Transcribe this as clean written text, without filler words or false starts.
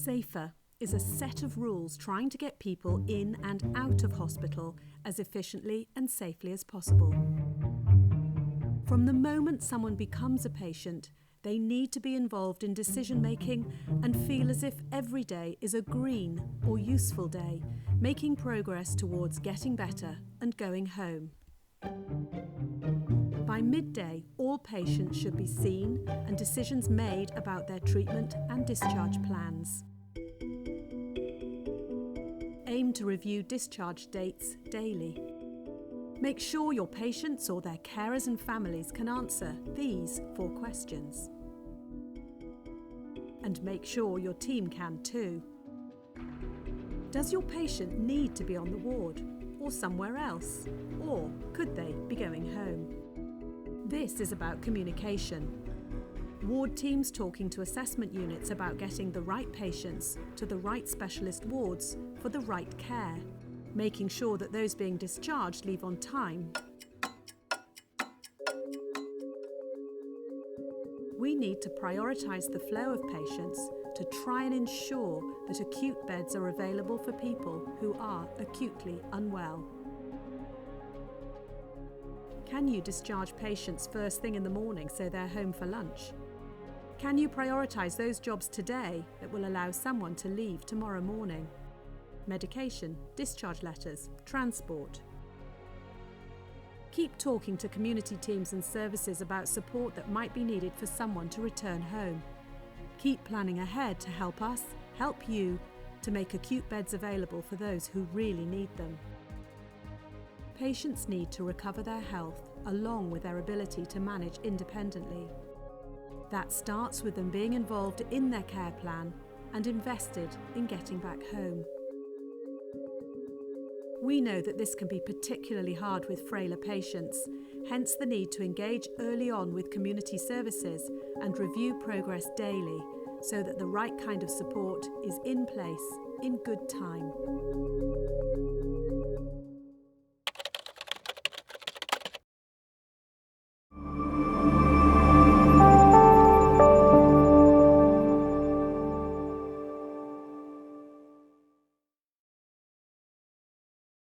Safer is a set of rules trying to get people in and out of hospital as efficiently and safely as possible. From the moment someone becomes a patient, they need to be involved in decision-making and feel as if every day is a green or useful day, making progress towards getting better and going home. By midday, all patients should be seen and decisions made about their treatment and discharge plans. Aim to review discharge dates daily. Make sure your patients or their carers and families can answer these 4 questions. And make sure your team can too. Does your patient need to be on the ward or somewhere else? Or could they be going home? This is about communication. Ward teams talking to assessment units about getting the right patients to the right specialist wards for the right care, making sure that those being discharged leave on time. We need to prioritise the flow of patients to try and ensure that acute beds are available for people who are acutely unwell. Can you discharge patients first thing in the morning so they're home for lunch? Can you prioritise those jobs today that will allow someone to leave tomorrow morning? Medication, discharge letters, transport. Keep talking to community teams and services about support that might be needed for someone to return home. Keep planning ahead to help us, help you, to make acute beds available for those who really need them. Patients need to recover their health along with their ability to manage independently. That starts with them being involved in their care plan and invested in getting back home. We know that this can be particularly hard with frailer patients, hence the need to engage early on with community services and review progress daily so that the right kind of support is in place in good time.